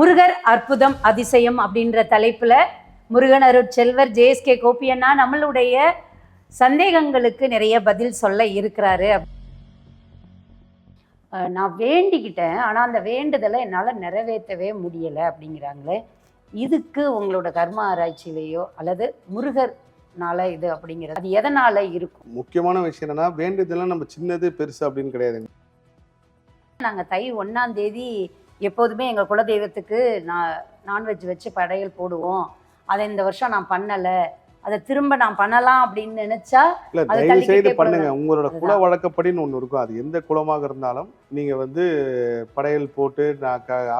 முருகர் அற்புதம் அதிசயம் அப்படின்ற தலைப்புல முருகன் அருட்செல்வர் ஜேஎஸ்கே கோபி அண்ணா நம்மளுடைய சந்தேகங்களுக்கு நிறைய பதில் சொல்ல இருக்கிறாரு. நான் வேண்டிக்கிட்டேன், ஆனால் அந்த வேண்டுதலை என்னால் நிறைவேற்றவே முடியலை அப்படிங்கிறாங்களே, இதுக்கு உங்களோட கர்ம ஆராய்ச்சியிலையோ அல்லது முருகர்னால இது அப்படிங்கிறது அது எதனால இருக்கும்? முக்கியமான விஷயம் என்னன்னா, வேண்டுதலாம் நம்ம சின்னது பெருசு அப்படின்னு கிடையாதுங்க. நாங்கள் தை 1ஆம் தேதி எப்போதுமே எங்கள் குலதெய்வத்துக்கு நான்வெஜ் வச்சு படையல் போடுவோம். அதை இந்த வருஷம் நான் பண்ணலை, அதை திரும்ப நான் பண்ணலாம் அப்படின்னு நினைச்சா இல்லை, தயவு செய்து பண்ணுங்க. உங்களோட குல வழக்கப்படின்னு ஒன்று இருக்கும். அது எந்த குலமாக இருந்தாலும் நீங்கள் வந்து படையல் போட்டு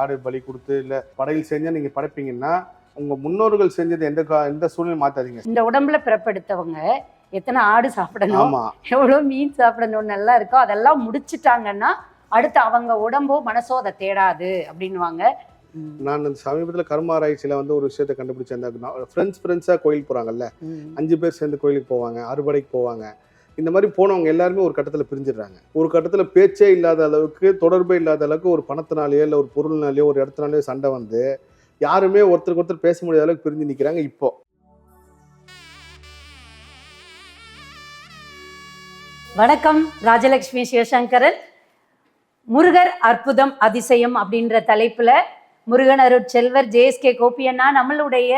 ஆடு பலி கொடுத்து இல்லை படையல் செஞ்சால் நீங்கள் படைப்பீங்கன்னா உங்கள் முன்னோர்கள் செஞ்சது எந்த சூழ்நிலை மாற்றாதீங்க. இந்த உடம்புல பிறப்பெடுத்தவங்க எத்தனை ஆடு சாப்பிடணும், எவ்வளோ மீன் சாப்பிடணும்னு எல்லாம் இருக்கோ அதெல்லாம் முடிச்சுட்டாங்கன்னா அடுத்து அவங்க உடம்போ மனசோ அதை தேடாது அப்படின்வாங்க. நான் சமீபத்தில் கர்ம ஆராய்ச்சியில் வந்து ஒரு விஷயத்தை கண்டுபிடிச்சேன். அந்த ஃப்ரெண்ட்ஸாக கோயிலுக்கு போகிறாங்கல்ல, 5 பேர் சேர்ந்து கோயிலுக்கு போவாங்க, அறுபடைக்கு போவாங்க. இந்த மாதிரி போனவங்க எல்லாருமே ஒரு கட்டத்தில் பிரிஞ்சிடுறாங்க. ஒரு கட்டத்தில் பேச்சே இல்லாத அளவுக்கு, தொடர்பே இல்லாத அளவுக்கு, ஒரு பணத்தினாலேயோ இல்லை ஒரு பொருள்னாலேயோ ஒரு இடத்துனாலேயோ சண்டை வந்து யாருமே ஒருத்தருக்கு ஒருத்தர் பேச முடியாத அளவுக்கு பிரிஞ்சு நிற்கிறாங்க. இப்போ வணக்கம், ராஜலட்சுமி சிவசங்கரன். முருகர் அற்புதம் அதிசயம் அப்படின்ற தலைப்புல முருகன் அருட்செல்வர் ஜேஎஸ்கே கோபி அண்ணா நம்மளுடைய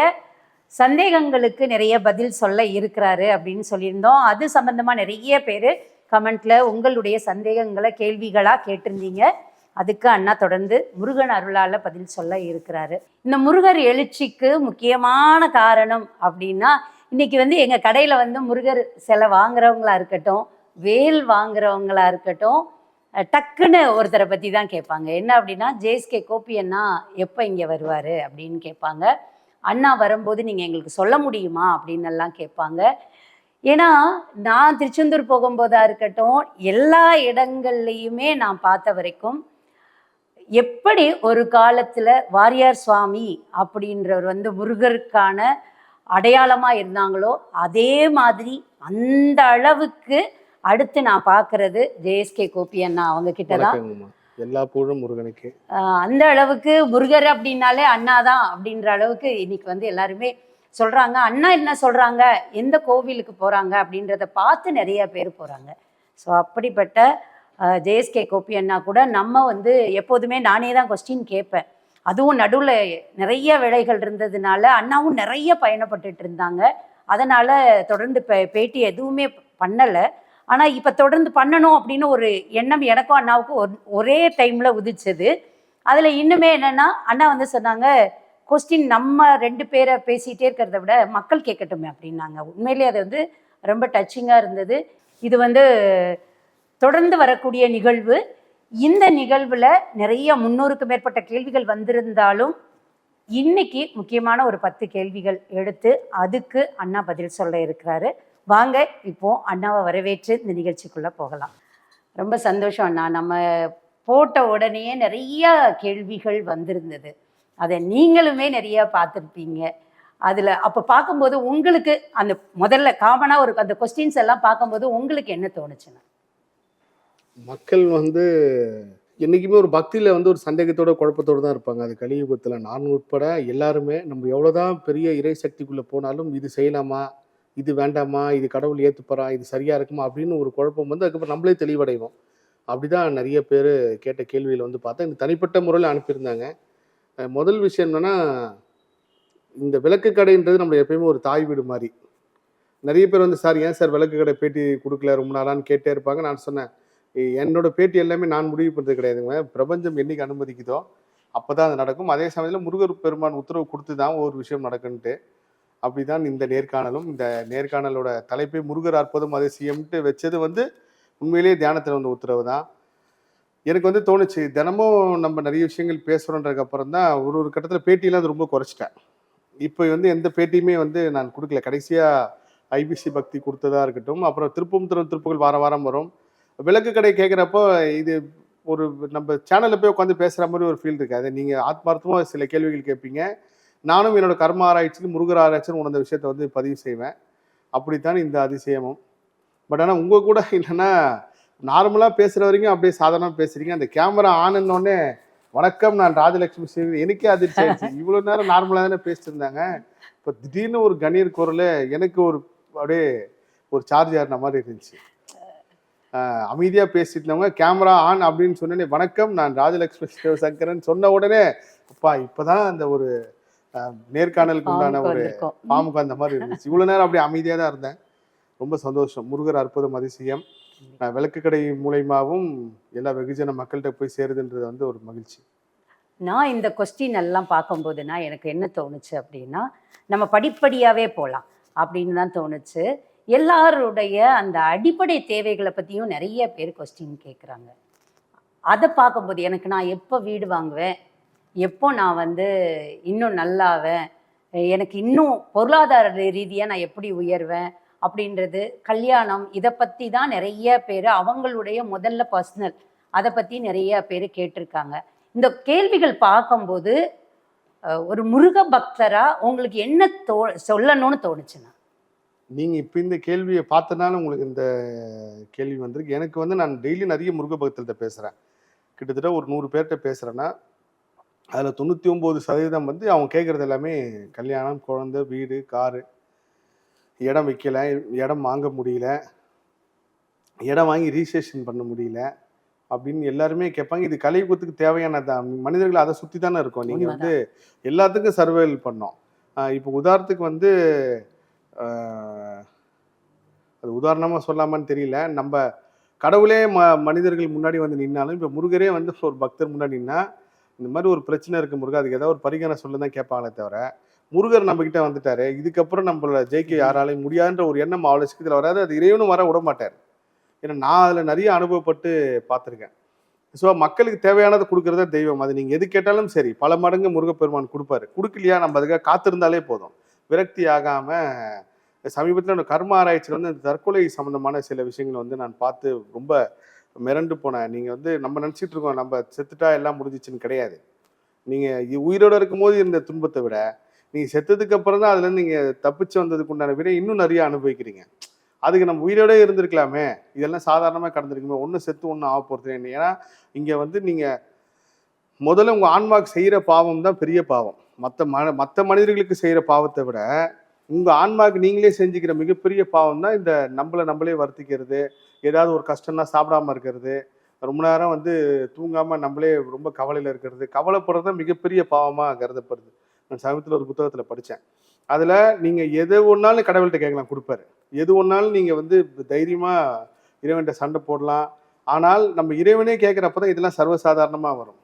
சந்தேகங்களுக்கு நிறைய பதில் சொல்ல இருக்கிறாரு அப்படின்னு சொல்லியிருந்தோம். அது சம்பந்தமா நிறைய பேர் கமெண்ட்ல உங்களுடைய சந்தேகங்களை கேள்விகளாக கேட்டிருந்தீங்க. அதுக்கு அண்ணா தொடர்ந்து முருகன் அருளால பதில் சொல்ல இருக்கிறாரு. இந்த முருகர் எழுச்சிக்கு முக்கியமான காரணம் அப்படின்னா, இன்னைக்கு வந்து எங்க கடையில வந்து முருகர் சிலை வாங்குறவங்களா இருக்கட்டும், வேல் வாங்குறவங்களா இருக்கட்டும், டக்குன்னு ஒருத்தரை பற்றி தான் கேட்பாங்க. என்ன அப்படின்னா, ஜேஎஸ்கே கோபி அண்ணா எப்போ இங்கே வருவார் அப்படின்னு கேட்பாங்க. அண்ணா வரும்போது நீங்கள் எங்களுக்கு சொல்ல முடியுமா அப்படின்னு எல்லாம் கேட்பாங்க. ஏன்னா நான் திருச்செந்தூர் போகும்போதா இருக்கட்டும், எல்லா இடங்கள்லையுமே நான் பார்த்த வரைக்கும் எப்படி ஒரு காலத்தில் வாரியார் சுவாமி அப்படின்றவர் வந்து முருகருக்கான அடையாளமாக இருந்தாங்களோ அதே மாதிரி அந்த அளவுக்கு அடுத்து நான் பார்க்கறது ஜேஎஸ்கே கோபி அண்ணா அவங்க கிட்ட தான். எல்லா புகழும் முருகனுக்கு. அந்த அளவுக்கு முருகர் அப்படின்னாலே அண்ணா தான் அப்படின்ற அளவுக்கு இன்னைக்கு வந்து எல்லாருமே சொல்றாங்க. அண்ணா என்ன சொல்றாங்க, எந்த கோவிலுக்கு போறாங்க அப்படின்றத பார்த்து நிறைய பேர் போறாங்க. ஸோ அப்படிப்பட்ட ஜேஎஸ்கே கோபி அண்ணா கூட நம்ம வந்து எப்போதுமே நானே தான் கொஸ்டின் கேட்பேன். அதுவும் நடுவில் நிறைய வேலைகள் இருந்ததுனால அண்ணாவும் நிறைய பயணப்பட்டுட்டு இருந்தாங்க. அதனால தொடர்ந்து பேட்டி எதுவுமே பண்ணலை. ஆனால் இப்போ தொடர்ந்து பண்ணணும் அப்படின்னு ஒரு எண்ணம் எனக்கும் அண்ணாவுக்கும் ஒரே டைமில் உதிச்சது. அதில் இன்னுமே என்னென்னா, அண்ணா வந்து சொன்னாங்க, கொஸ்டின் நம்ம 2 பேரை பேசிகிட்டே இருக்கிறத விட மக்கள் கேட்கட்டுமே அப்படின்னாங்க. உண்மையிலே அது வந்து ரொம்ப டச்சிங்காக இருந்தது. இது வந்து தொடர்ந்து வரக்கூடிய நிகழ்வு. இந்த நிகழ்வில் நிறைய 300க்கு மேற்பட்ட கேள்விகள் வந்திருந்தாலும் இன்னைக்கு முக்கியமான ஒரு 10 கேள்விகள் எடுத்து அதுக்கு அண்ணா பதில் சொல்ல இருக்கிறாரு. வாங்க இப்போ அண்ணாவை வரவேற்று இந்த நிகழ்ச்சிக்குள்ளே போகலாம். ரொம்ப சந்தோஷம் அண்ணா. நம்ம போட்ட உடனேயே நிறைய கேள்விகள் வந்திருந்தது. அதை நீங்களுமே நிறைய பார்த்துருப்பீங்க. அதில் அப்போ பார்க்கும்போது உங்களுக்கு அந்த முதல்ல காமனாக ஒரு அந்த கொஸ்டின்ஸ் எல்லாம் பார்க்கும்போது உங்களுக்கு என்ன தோணுச்சுன்னா? மக்கள் வந்து என்றைக்குமே ஒரு பக்தியில் வந்து ஒரு சந்தேகத்தோட குழப்பத்தோடு தான் இருப்பாங்க. அது கலியுகத்தில் நான் உட்பட எல்லாருமே நம்ம எவ்வளோதான் பெரிய இறை சக்திக்குள்ளே போனாலும் இது செய்யலாமா, இது வேண்டாமா, இது கடவுள் ஏற்றுப்பறா, இது சரியாக இருக்குமா அப்படின்னு ஒரு குழப்பம் வந்து அதுக்கப்புறம் நம்மளே தெளிவடைவோம். அப்படி தான் நிறைய பேர் கேட்ட கேள்வியில் வந்து பார்த்தா இந்த தனிப்பட்ட முறையில் அனுப்பியிருந்தாங்க. முதல் விஷயம் என்னென்னா, இந்த விளக்கு கடைன்றது நம்ம எப்பயுமே ஒரு தாய் வீடு மாதிரி. நிறைய பேர் வந்து, சார் ஏன் சார் விளக்கு கடை பேட்டி கொடுக்கல ரொம்ப நாளான்னு கேட்டே இருப்பாங்க. நான் சொன்னேன், என்னோட பேட்டி எல்லாமே நான் முடிவு பண்ணுறது கிடையாதுங்க. பிரபஞ்சம் என்னைக்கு அனுமதிக்குதோ அப்போ தான் அது நடக்கும். அதே சமயத்தில் முருகர் பெருமான் உத்தரவு கொடுத்து தான் ஒரு விஷயம் நடக்குன்ட்டு. அப்படிதான் இந்த நேர்காணலும். இந்த நேர்காணலோட தலைப்பை முருகர் அற்புதம் அதிசயம்ட்டு வச்சது வந்து உண்மையிலேயே தியானத்தில் வந்த உத்தரவு தான். எனக்கு வந்து தோணுச்சு, தினமும் நம்ம நிறைய விஷயங்கள் பேசுகிறோன்றதுக்கு அப்புறம் தான் ஒரு கட்டத்தில் பேட்டியெல்லாம் அது ரொம்ப குறைச்சிட்டேன். இப்போ வந்து எந்த பேட்டியுமே வந்து நான் கொடுக்கல. கடைசியாக ஐபிசி பக்தி கொடுத்ததா இருக்கட்டும், அப்புறம் திருப்புகள் வாரம் வரும். விளக்கு கடை கேட்குறப்போ இது ஒரு நம்ம சேனலில் போய் உட்காந்து பேசுகிற மாதிரி ஒரு ஃபீல் இருக்குது. அதை நீங்கள் ஆத்மார்த்தமாக சில கேள்விகள் கேட்பீங்க. நானும் என்னோட கர்ம ஆராய்ச்சின்னு முருகர் ஆராய்ச்சின்னு உணர்ந்த விஷயத்தை வந்து பதிவு செய்வேன். அப்படித்தான் இந்த அதிசயமும். பட் ஆனால் உங்கள் கூட இல்லைன்னா நார்மலாக பேசுகிற வரைக்கும் அப்படியே சாதாரணமாக பேசுகிறீங்க. அந்த கேமரா ஆனோடனே வணக்கம் நான் ராஜலட்சுமி ஸ்ரீதர். எனக்கே அதிர்ச்சி ஆயிடுச்சு. இவ்வளவு நேரம் நார்மலா தானே பேசிட்டு இருந்தாங்க, இப்ப திடீர்னு ஒரு கணீர் குரல் எனக்கு ஒரு அப்படியே ஒரு சார்ஜ் ஏறின மாதிரி இருந்துச்சு. அமைதியா பேசிட்டு இருந்தவங்க கேமரா ஆன் அப்படின்னு சொன்னேனே, வணக்கம் நான் ராஜலட்சுமி சிவசங்கரன் சொன்ன உடனே அப்பா இப்பதான் அந்த ஒரு நேர்காணலுக்கு உண்டான ஒரு பாமுக்கு அந்த மாதிரி இருந்துச்சு. இவ்வளவு நேரம் அப்படியே அமைதியா தான் இருந்தேன். ரொம்ப சந்தோஷம். முருகர் அற்புதம் அதிசயம். விளக்கு கடை மூலயமாவும் எல்லா வெகுஜன மக்கள்கிட்ட போய் சேருதுன்றது வந்து ஒரு மகிழ்ச்சி. நான் இந்த கொஸ்டின் எல்லாம் பார்க்கும்போதுனா எனக்கு என்ன தோணுச்சு அப்படின்னா, நம்ம படிப்படியாவே போகலாம் அப்படின்னு தான் தோணுச்சு. எல்லாருடைய அந்த அடிப்படை தேவைகளை பற்றியும் நிறைய பேர் கொஸ்டின் கேட்குறாங்க. அதை பார்க்கும்போது எனக்கு நான் எப்போ வீடு வாங்குவேன், எப்போ நான் வந்து இன்னும் நல்லாவேன், எனக்கு இன்னும் பொருளாதார ரீதியாக நான் எப்படி உயர்வேன் அப்படின்றது, கல்யாணம் இதை பற்றி தான் நிறைய பேர் அவங்களுடைய முதல்ல பர்சனல் அதை பற்றி நிறைய பேர் கேட்டிருக்காங்க. இந்த கேள்விகள் பார்க்கும்போது ஒரு முருக பக்தரா உங்களுக்கு என்ன சொல்லணும்னு தோணுச்சுன்னா? நீங்க இப்ப இந்த கேள்வியை பார்த்தனால உங்களுக்கு இந்த கேள்வி வந்திருக்கு. எனக்கு வந்து நான் டெய்லி நிறைய முருக பக்தர்கிட்ட பேசுறேன். கிட்டத்தட்ட ஒரு 100 பேர்கிட்ட பேசுறேன்னா அதுல 99% வந்து அவங்க கேட்கறது எல்லாமே கல்யாணம், குழந்தை, வீடு, காரு, இடம் விற்கல, இடம் வாங்க முடியல, இடம் வாங்கி ரிஜிஸ்ட்ரேஷன் பண்ண முடியல அப்படின்னு எல்லாருமே கேட்பாங்க. இது கலியுகத்துக்கு தேவையானதான். மனிதர்கள் அதை சுற்றி தானே இருக்கோம். நீங்கள் வந்து எல்லாத்துக்கும் சர்வைவல் பண்ணோம். இப்போ உதாரணத்துக்கு வந்து அது உதாரணமாக சொல்லாமான்னு தெரியல, நம்ம கடவுளே மனிதர்கள் முன்னாடி வந்து நின்னாலும் இப்போ முருகரே வந்து ஒரு பக்தர் முன்னாடி நின்னா இந்த மாதிரி ஒரு பிரச்சனை இருக்கு முருகா, அதுக்கு ஏதாவது ஒரு பரிகாரம் சொல்ல தான் கேட்பாங்களே தவிர, முருகர் நம்ம கிட்ட வந்துட்டாரு, இதுக்கப்புறம் நம்மள ஜெயிக்க யாராலையும் முடியாதுன்ற ஒரு எண்ணம் அவ்வளோ சிக்கத்தில் வராது. அது இறைவனும் வர விட மாட்டார். ஏன்னா நான் அதில் நிறைய அனுபவப்பட்டு பார்த்துருக்கேன். ஸோ மக்களுக்கு தேவையானதை கொடுக்குறதா தெய்வம். அது நீங்கள் எது கேட்டாலும் சரி பல மடங்கு முருகப்பெருமான் கொடுப்பாரு. கொடுக்கலையா நம்ம அதுக்காக காத்திருந்தாலே போதும். விரக்தி ஆகாமல் சமீபத்தில் கர்ம ஆராய்ச்சியில் வந்து தற்கொலை சம்மந்தமான சில விஷயங்களை வந்து நான் பார்த்து ரொம்ப மிரண்டு போனேன். நீங்கள் வந்து நம்ம நினச்சிட்டு இருக்கோம் நம்ம செத்துட்டா எல்லாம் முடிஞ்சிச்சுன்னு. கிடையாது. நீங்கள் உயிரோடு இருக்கும்போது இருந்த துன்பத்தை விட நீங்கள் செத்ததுக்கு அப்புறம் தான் அதுலேருந்து நீங்கள் தப்பிச்சு வந்ததுக்கு உண்டான விட இன்னும் நிறைய அனுபவிக்கிறீங்க. அதுக்கு நம்ம உயிரோட இருந்திருக்கலாமே, இதெல்லாம் சாதாரணமாக கடந்திருக்குமே, ஒன்றும் செத்து ஒன்றும் ஆக போகிறது. ஏன்னா இங்கே வந்து நீங்கள் முதல்ல உங்கள் ஆன்மாவுக்கு செய்கிற பாவம் தான் பெரிய பாவம். மற்ற மனிதர்களுக்கு செய்கிற பாவத்தை விட உங்கள் ஆன்மாவுக்கு நீங்களே செஞ்சுக்கிற மிகப்பெரிய பாவம் தான் இந்த நம்மளே வருத்திக்கிறது, ஏதாவது ஒரு கஷ்டம்னா சாப்பிடாம இருக்கிறது, ரொம்ப நேரம் வந்து தூங்காமல் நம்மளே ரொம்ப கவலையில் இருக்கிறது. கவலைப்படுறது தான் மிகப்பெரிய பாவமாக கருதப்படுது. நான் சமீபத்தில் ஒரு புத்தகத்தில் படித்தேன். அதில் நீங்கள் எது ஒன்றாலும் கடவுள்கிட்ட கேட்கலாம், கொடுப்பாரு. எது ஒன்றாலும் நீங்கள் வந்து தைரியமாக இறைவன்கிட்ட சண்டை போடலாம். ஆனால் நம்ம இறைவனே கேட்குறப்ப தான் இதெல்லாம் சர்வசாதாரணமாக வரும்.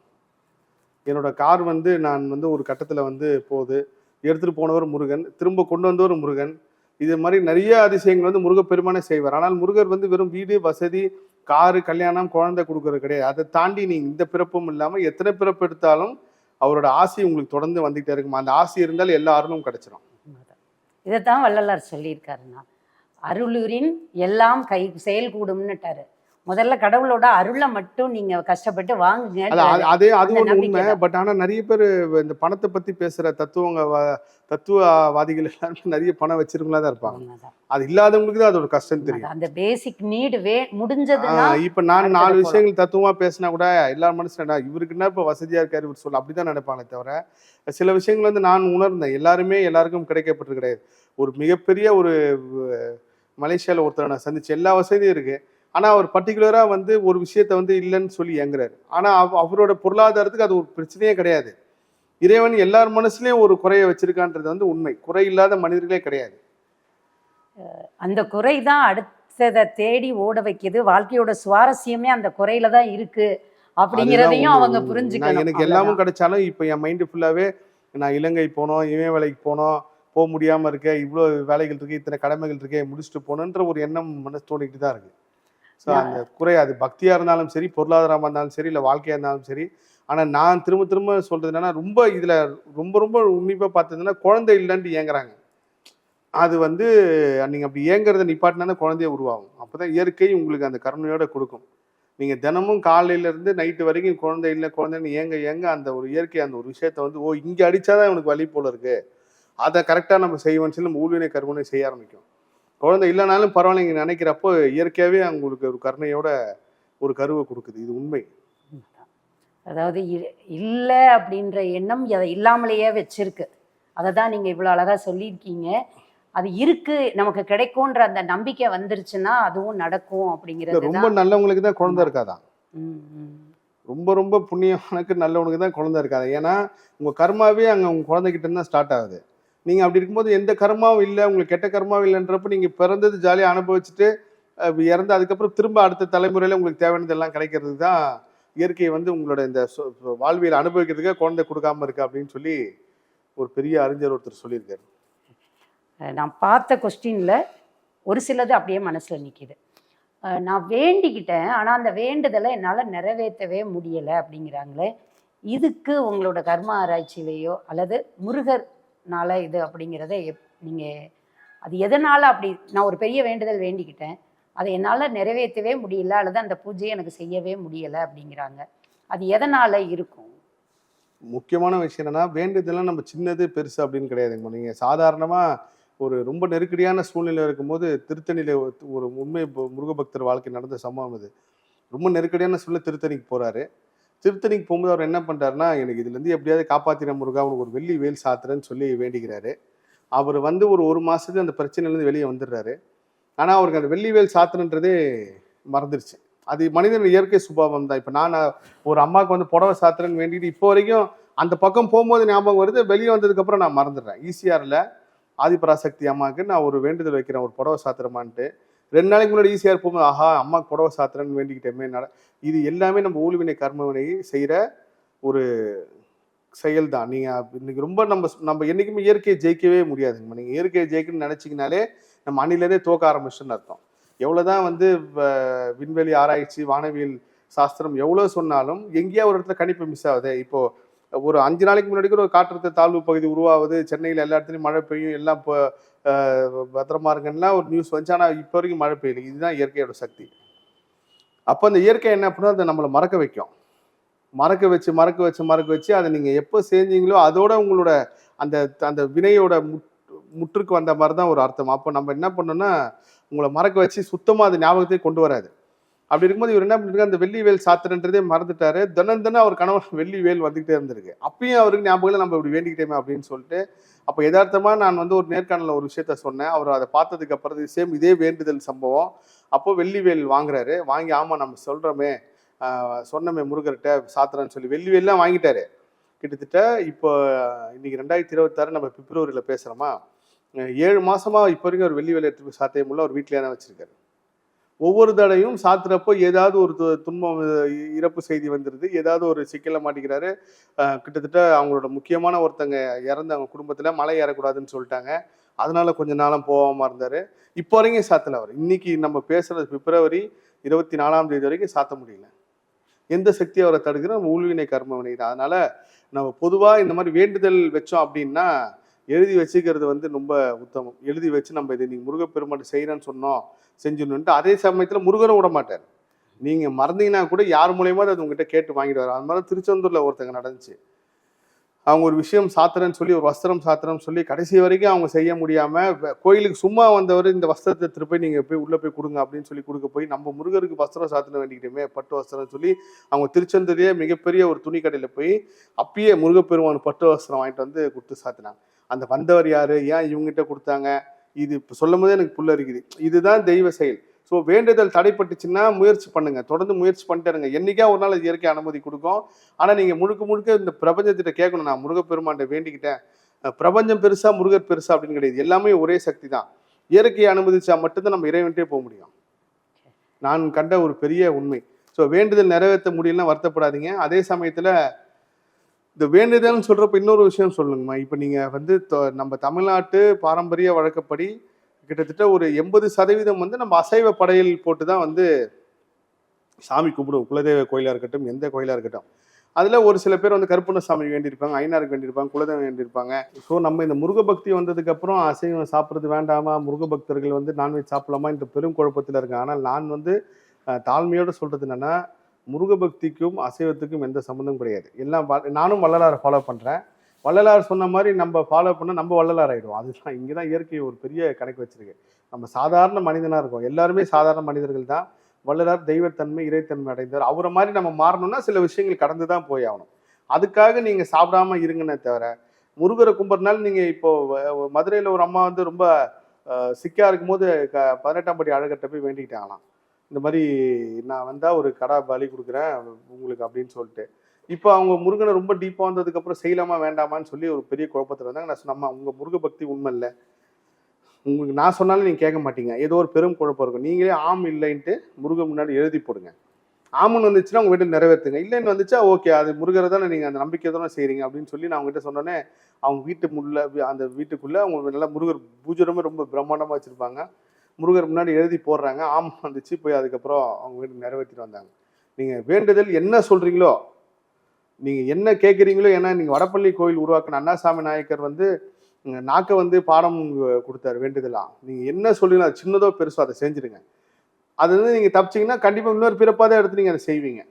என்னோட கார் வந்து நான் வந்து ஒரு கட்டத்தில் வந்து போகுது, எடுத்துகிட்டு போனவர் முருகன், திரும்ப கொண்டு வந்தவர் முருகன். இது மாதிரி நிறைய அதிசயங்கள் வந்து முருகப்பெருமானே செய்வார். ஆனால் முருகர் வந்து வெறும் வீடு, வசதி, காரு, கல்யாணம், குழந்தை கொடுக்கறது கிடையாது. அதை தாண்டி நீங்கள் இந்த பிறப்பும் இல்லாமல் எத்தனை பிறப்பு எடுத்தாலும் அவரோட ஆசை உங்களுக்கு தொடர்ந்து வந்துகிட்டே இருக்குமா. அந்த ஆசை இருந்தால் எல்லா அருளும் கிடைச்சிடும். இதைத்தான் வள்ளலார் சொல்லியிருக்காருன்னா, அருளுரின் எல்லாம் கை செயல் கூடும்னுட்டாரு. முதல்ல கடவுளோட அருளை மட்டும் நீங்க கஷ்டப்பட்டு வாங்குங்க. அது ஒரு உண்மை. பட் ஆனா நிறைய பேர் இந்த பணத்தை பத்தி பேசுற தத்துவவாதிகள் எல்லாருமே நிறைய பணம் வச்சிருக்கா தான் இருப்பாங்க. அது இல்லாதவங்களுக்கு தான் அதோட கஷ்டம் தெரியும். அந்த பேசிக் நீடு முடிஞ்சதுன்னா இப்ப நான் 4 விஷயங்கள் தத்துவமா பேசினா கூட எல்லா மனுஷனா இவருக்கு என்ன இப்ப வசதியா இருக்காரு இவர் சொல்ல அப்படிதான் நினைப்பாங்களே தவிர, சில விஷயங்கள் வந்து நான் உணர்ந்தேன். எல்லாருக்கும் கிடைக்கப்பட்டு கிடையாது. ஒரு மிகப்பெரிய ஒரு மலேசியால ஒருத்தரை நான் சந்திச்சு எல்லா வசதியும் இருக்கு. ஆனா அவர் பர்டிகுலரா வந்து ஒரு விஷயத்த வந்து இல்லைன்னு சொல்லி ஏங்குறாரு. ஆனா அவரோட பொருளாதாரத்துக்கு அது ஒரு பிரச்சனையே கிடையாது. இறைவன் எல்லார் மனசுலயும் ஒரு குறையை வச்சிருக்கான்றது வந்து உண்மை. குறை இல்லாத மனிதர்களே கிடையாது. அந்த குறை தான் அடுத்ததை தேடி ஓட வைக்குது. வாழ்க்கையோட சுவாரஸ்யமே அந்த குறையில தான் இருக்கு அப்படிங்கிறதையும் அவங்க புரிஞ்சுக்கணும். எனக்கு எல்லாமும் கிடைச்சாலும் இப்ப என் மைண்டு ஃபுல்லாவே நான் இலங்கை போனோம், இமயமலைக்கு போனோம், போக முடியாம இருக்க, இவ்வளோ வேலைகள் இருக்கு, இத்தனை கடமைகள் இருக்கே, முடிச்சுட்டு போகணுன்ற ஒரு எண்ணம் மனசு தோணிக்கிட்டு தான் இருக்கு. ஸோ அந்த குறை அது பக்தியாக இருந்தாலும் சரி, பொருளாதாரமாக இருந்தாலும் சரி, இல்லை வாழ்க்கையாக இருந்தாலும் சரி. ஆனால் நான் திரும்ப சொல்கிறது என்னன்னா, ரொம்ப இதில் ரொம்ப உன்னிப்பாக பார்த்ததுன்னா குழந்தை இல்லைன்ட்டு ஏங்குறாங்க. அது வந்து நீங்கள் அப்படி ஏங்குறத நிப்பாட்டினா குழந்தைய உருவாகும். அப்போ தான் இயற்கை உங்களுக்கு அந்த கருணையோட கொடுக்கும். நீங்கள் தினமும் காலையிலேருந்து நைட்டு வரைக்கும் குழந்தைன்னு ஏங்க அந்த ஒரு இயற்கை அந்த ஒரு விஷயத்த வந்து இங்கே அடித்தாதான் இவனுக்கு வலி போல இருக்கு, அதை கரெக்டாக நம்ம செய்வோம்னு சொல்லி நம்ம ஊழ்வினை கருவினை செய்ய ஆரம்பிக்கும். குழந்தை இல்லைனாலும் பரவாயில்ல நீங்கள் நினைக்கிறப்போ இயற்கையாகவே அவங்களுக்கு ஒரு கருணையோட ஒரு கருவை கொடுக்குது. இது உண்மை. அதாவது இல்லை அப்படின்ற எண்ணம் அதை இல்லாமலேயே வச்சிருக்கு. அதை தான் நீங்கள் இவ்வளோ அழகாக சொல்லியிருக்கீங்க. அது இருக்கு, நமக்கு கிடைக்கும்ன்ற அந்த நம்பிக்கை வந்துருச்சுன்னா அதுவும் நடக்கும் அப்படிங்கிறது ரொம்ப நல்லவங்களுக்கு தான் குழந்தை இருக்காதான். ம், ம். ரொம்ப ரொம்ப புண்ணியவனுக்கு நல்லவனுக்கு தான் குழந்தை இருக்காது. ஏன்னா உங்க கர்மாவே அங்க உங்க குழந்தைகிட்ட இருந்து தான் ஸ்டார்ட் ஆகுது. நீங்க அப்படி இருக்கும்போது எந்த கர்மாவும் இல்லை, உங்களுக்கு கெட்ட கர்மாவும் இல்லைன்றப்ப நீங்க பிறந்தது ஜாலியா அனுபவிச்சுட்டு இறந்து அதுக்கப்புறம் திரும்ப அடுத்த தலைமுறையில உங்களுக்கு தேவையானது எல்லாம் கிடைக்கிறது தான் இயற்கை வந்து உங்களோட இந்த வாழ்வியல் அனுபவிக்கிறதுக்கு குழந்தை கொடுக்காம இருக்கு அப்படின்னு சொல்லி ஒரு பெரிய அறிஞர் ஒருத்தர் சொல்லியிருக்காரு. நான் பார்த்த கொஸ்டின்ல ஒரு சிலது அப்படியே மனசுல நிக்குது. நான் வேண்டிக்கிட்டேன், ஆனா அந்த வேண்டுதலை என்னால நிறைவேற்றவே முடியல அப்படிங்கிறாங்களே, இதுக்கு உங்களோட கர்ம ஆராய்ச்சியிலேயோ அல்லது முருகர்னால இது அப்படிங்கிறத நீங்க அது எதனால அப்படி, நான் ஒரு பெரிய வேண்டுதல் வேண்டிக்கிட்டேன், அதை என்னால நிறைவேற்றவே முடியல அல்லது அந்த பூஜையை எனக்கு செய்யவே முடியல அப்படிங்கிறாங்க. அது எதனால இருக்கும்? முக்கியமான விஷயம் என்னன்னா, வேண்டுதெல்லாம் நம்ம சின்னது பெருசு அப்படின்னு கிடையாதுங்க. நீங்க சாதாரணமா ஒரு ரொம்ப நெருக்கடியான சூழ்நிலை இருக்கும்போது திருத்தணியில ஒரு உண்மை முருக பக்தர் வாழ்க்கை நடந்த சம்பவம் இது. ரொம்ப நெருக்கடியான சூழ்நிலை திருத்தணிக்கு போறாரு. திருத்தணிக்கு போகும்போது அவர் என்ன பண்றாருன்னா, எனக்கு இதுல இருந்து எப்படியாவது காப்பாத்தின முருகா, உனக்கு ஒரு வெள்ளி வேல் சாத்துறேன்னு சொல்லி வேண்டிக்கிறாரு. அவர் வந்து ஒரு மாசத்துக்கு அந்த பிரச்சனையிலேருந்து வெளியே வந்துடுறாரு. ஆனா அவருக்கு அந்த வெள்ளி வேல் சாத்தணுன்றதே மறந்துருச்சு. அது மனிதன் இயற்கை சுபாவம் தான். இப்ப நான் ஒரு அம்மாவுக்கு வந்து புடவை சாத்துறேன்னு வேண்டிட்டு இப்போ வரைக்கும் அந்த பக்கம் போகும்போது ஞாபகம் வருது, வெளியே வந்ததுக்கு அப்புறம் நான் மறந்துடுறேன். ஈசிஆர்ல ஆதிபராசக்தி அம்மாவுக்கு நான் ஒரு வேண்டுதல் வைக்கிறேன், ஒரு புடவை சாத்துறமான்ட்டு. 2 நாளைக்கு முன்னாடி ஈசிஆர் போகும்போது ஆஹா அம்மாவுக்கு புடவை சாத்துறேன்னு வேண்டிக்கிட்டேமே. இது எல்லாமே நம்ம ஊழ்வினை கர்மவினை செய்யற ஒரு செயல் தான். நீங்க இன்னைக்கு ரொம்ப நம்ம நம்ம என்னைக்குமே இயற்கையை ஜெயிக்கவே முடியாதுங்க. நீங்க இயற்கையை ஜெயிக்கணும்னு நினைச்சீங்கனாலே நம்ம அணிலேருந்தே தோக்க ஆரம்பிச்சுன்னு அர்த்தம். எவ்வளவுதான் வந்து விண்வெளி ஆராய்ச்சி வானவியல் சாஸ்திரம் எவ்வளவு சொன்னாலும் எங்கேயா ஒரு இடத்துல கணிப்பு மிஸ் ஆகுது. இப்போ ஒரு 5 நாளைக்கு முன்னாடி கூட ஒரு காற்றழுத்த தாழ்வு பகுதி உருவாகுது, சென்னையில் எல்லா இடத்துலையும் மழை பெய்யும், எல்லாம் இப்போ பத்திரமா இருக்குன்னா ஒரு நியூஸ் வந்துச்சு. ஆனால் இப்போ வரைக்கும் மழை பெய்யல. இதுதான் இயற்கையோட சக்தி. அப்போ அந்த இயற்கை என்ன அப்படின்னா அதை நம்மளை மறக்க வைக்கும். மறக்க வச்சு அதை நீங்க எப்போ செஞ்சீங்களோ அதோட உங்களோட அந்த அந்த வினையோட முற்றுக்கு வந்த மாதிரி தான் ஒரு அர்த்தம். அப்போ நம்ம என்ன பண்ணோம்னா உங்களை மறக்க வச்சு சுத்தமா அது ஞாபகத்தை கொண்டு வராது. அப்படி இருக்கும்போது இவர் என்ன பண்ணிருக்காரு, அந்த வெள்ளி வேல் சாத்திரன்றதே மறந்துட்டாரு. தினம் அவர் கனவு வெள்ளி வேல் வந்துகிட்டே இருந்திருக்கு. அப்பயும் அவருக்கு ஞாபகம் நம்ம இப்படி வேண்டிக்கிட்டேமே அப்படின்னு சொல்லிட்டு அப்போ யதார்த்தமா நான் வந்து ஒரு நேர்காணல ஒரு விஷயத்த சொன்னேன். அவர் அதை பார்த்ததுக்கு அப்புறம் சேம் இதே வேண்டுதல் சம்பவம். அப்போ வெள்ளி வேல் வாங்குறாரு. வாங்கி ஆமா நம்ம சொல்றோமே சொன்னமே முருகர்கிட்ட சாத்திரன்னு சொல்லி வெள்ளி வேல்லாம் வாங்கிட்டாரு. கிட்டத்தட்ட இப்போ இன்னைக்கு 2026 நம்ம பிப்ரவரியில் பேசுகிறோமா, 7 மாசமா இப்போ வரைக்கும் ஒரு வெள்ளி வேலை எடுத்து போய் சாத்தியம் உள்ள ஒரு வீட்டிலேயே தான் வச்சிருக்காரு. ஒவ்வொரு தடையும் சாத்துறப்போ ஏதாவது ஒரு துன்பம் இறப்பு செய்தி வந்துடுது, ஏதாவது ஒரு சிக்கலை மாட்டிக்கிறாரு. கிட்டத்தட்ட அவங்களோட முக்கியமான ஒருத்தங்க இறந்து அவங்க குடும்பத்தில் மலை ஏறக்கூடாதுன்னு சொல்லிட்டாங்க. அதனால கொஞ்ச நாளும் போகாமல் இருந்தார். இப்போ வரைக்கும் சாத்தலை அவர். இன்னைக்கு நம்ம பேசுறது பிப்ரவரி 24ஆம் தேதி வரைக்கும் சாத்த முடியல. எந்த சக்தி அவரை தடுக்கிற ஊழ்வினை கர்ம வினை தான். அதனால நம்ம பொதுவாக இந்த மாதிரி வேண்டுதல் வச்சோம் அப்படின்னா எழுதி வச்சுக்கிறது வந்து ரொம்ப உத்தமம். எழுதி வச்சு நம்ம இதை நீங்கள் முருகப்பெருமான் செய்கிறேன்னு சொன்னோம் செஞ்சிடணுன்ட்டு அதே சமயத்தில் முருகனும் விட மாட்டார். நீங்கள் மறந்தீங்கன்னா கூட யார் மூலயமா அது உங்ககிட்ட கேட்டு வாங்கிட்டு வர. அது மாதிரி திருச்செந்தூரில் ஒருத்தங்க நடந்துச்சு. அவங்க ஒரு விஷயம் சாத்திரன்னு சொல்லி ஒரு வஸ்திரம் சாத்திரம்னு சொல்லி கடைசி வரைக்கும் அவங்க செய்ய முடியாமல் கோயிலுக்கு சும்மா வந்தவர் இந்த வஸ்திரத்தை திருப்பி நீங்கள் போய் உள்ளே போய் கொடுங்க அப்படின்னு சொல்லி கொடுக்க போய் நம்ம முருகருக்கு வஸ்திரம் சாத்திர வேண்டிக்கிட்டோமே பட்டு வஸ்திரம் சொல்லி அவங்க திருச்செந்தூரிலே மிகப்பெரிய ஒரு துணி கடையில் போய் அப்பயே முருகப்பெருமான் பட்டு வஸ்திரம் வாங்கிட்டு வந்து கொடுத்து சாத்தினாங்க. அந்த வந்தவர் யாரு, ஏன் இவங்ககிட்ட கொடுத்தாங்க, இது இப்போ சொல்லும் போதே எனக்கு புள்ள இருக்குது. இதுதான் தெய்வ செயல். ஸோ வேண்டுதல் தடைப்பட்டுச்சுன்னா முயற்சி பண்ணுங்க, தொடர்ந்து முயற்சி பண்ணிட்டே இருங்க. என்னைக்கா ஒரு நாள் இயற்கை அனுமதி கொடுக்கும். ஆனால் நீங்கள் முழுக்க இந்த பிரபஞ்சத்திட்ட கேட்கணும், நான் முருகப்பெருமான்கிட்ட வேண்டிக்கிட்டேன், பிரபஞ்சம் பெருசா முருகர் பெருசா அப்படின்னு கிடையாது. எல்லாமே ஒரே சக்தி தான். இயற்கையை அனுமதிச்சா மட்டும்தான் நம்ம இறைவன்ட்டே போக முடியும். நான் கண்ட ஒரு பெரிய உண்மை. ஸோ வேண்டுதல் நிறைவேற்ற முடியலன்னா வருத்தப்படாதீங்க. அதே சமயத்தில் இந்த வேண்டுதல்னு சொல்கிறப்ப இன்னொரு விஷயம் சொல்லுங்கம்மா. இப்போ நீங்கள் வந்து நம்ம தமிழ்நாட்டு பாரம்பரிய வழக்கப்படி கிட்டத்தட்ட ஒரு 80% வந்து நம்ம அசைவ படையல் போட்டு தான் வந்து சாமி கும்பிடுவோம். குலதெய்வ கோயிலாக இருக்கட்டும், எந்த கோயிலாக இருக்கட்டும். அதில் ஒரு சில பேர் வந்து கருப்பண்ணசாமி வேண்டியிருப்பாங்க, ஐயனாருக்கு வேண்டியிருப்பாங்க, குலதெய்வம் வேண்டியிருப்பாங்க. ஸோ நம்ம இந்த முருக பக்தி வந்ததுக்கப்புறம் அசைவம் சாப்பிட்றது வேண்டாமா, முருக பக்தர்கள் வந்து நான்வெஜ் சாப்பிடலாமா இந்த பெரும் குழப்பத்தில் இருக்காங்க. ஆனால் நான் வந்து தாழ்மையோடு சொல்கிறது என்னென்னா, முருக பக்திக்கும் அசைவத்துக்கும் எந்த சம்மந்தம் கிடையாது. எல்லாம் நானும் வள்ளலாரை ஃபாலோ பண்ணுறேன். வள்ளலார் சொன்ன மாதிரி நம்ம ஃபாலோ பண்ணால் நம்ம வள்ளலார் ஆகிடுவோம். அதுதான் இங்கே தான் இயற்கை ஒரு பெரிய கணக்கு வச்சிருக்கு. நம்ம சாதாரண மனிதனாக இருக்கோம். எல்லாருமே சாதாரண மனிதர்கள் தான். வள்ளலார் தெய்வத்தன்மை இறைத்தன்மை அடைந்தார். அவரை மாதிரி நம்ம மாறணும்னா சில விஷயங்கள் கடந்து தான் போய் ஆகணும். அதுக்காக நீங்க சாப்பிடாம இருங்கன்னே தவிர, முருகரை கும்பிட்றனால நீங்க இப்போ மதுரையில ஒரு அம்மா வந்து ரொம்ப சிக்கா இருக்கும்போது 18ஆம் படி அழகர்ட்ட போய் வேண்டிக்கிட்டாங்களாம். இந்த மாதிரி நான் வந்தா ஒரு கடா பலி கொடுக்குறேன் உங்களுக்கு அப்படின்னு சொல்லிட்டு. இப்போ அவங்க முருகனை ரொம்ப டீப்பா வந்ததுக்கப்புறம் செய்யலாமா வேண்டாமான்னு சொல்லி ஒரு பெரிய குழப்பத்தில் இருந்தாங்க. நான் சொன்னம்மா உங்க முருக பக்தி உண்மை இல்லை, உங்களுக்கு நான் சொன்னாலும் நீங்க கேட்க மாட்டீங்க, ஏதோ ஒரு பெரும் குழப்பம் இருக்கும், நீங்களே ஆம் இல்லைன்ட்டு முருகன் முன்னாடி எழுதி போடுங்க. ஆமன் வந்துச்சுன்னா உங்க வீட்டில் நிறைவேற்றுங்க, இல்லைன்னு வந்துச்சா ஓகே அது முருகரை தானே நீங்க அந்த நம்பிக்கை தானே செய்றீங்க அப்படின்னு சொல்லி நான் அவங்ககிட்ட சொன்னோன்னே அவங்க வீட்டு முள்ள அந்த வீட்டுக்குள்ள அவங்க நல்லா முருகர் பூஜரமே ரொம்ப பிரம்மாண்டமா வச்சிருப்பாங்க. முருகர் முன்னாடி எழுதி போடுறாங்க, ஆம் வந்துச்சு. போய் அதுக்கப்புறம் அவங்க வீட்டுக்கு நிறைவேற்றிட்டு வந்தாங்க. நீங்க வேண்டுதல் என்ன சொல்றீங்களோ, நீங்க என்ன கேட்குறீங்களோ, ஏன்னா நீங்க வடப்பள்ளி கோயில் உருவாக்கின அண்ணாசாமி நாயக்கர் வந்து நாக்க வந்து பாடம் கொடுத்தாரு வேண்டுதலா. நீங்க என்ன சொல்றீங்களோ அது சின்னதோ பெருசோ அதை செஞ்சிருங்க. அது வந்து நீங்க தப்பிச்சீங்கன்னா கண்டிப்பா இன்னொரு பிறப்பாதான் எடுத்து நீங்க அதை செய்வீங்க.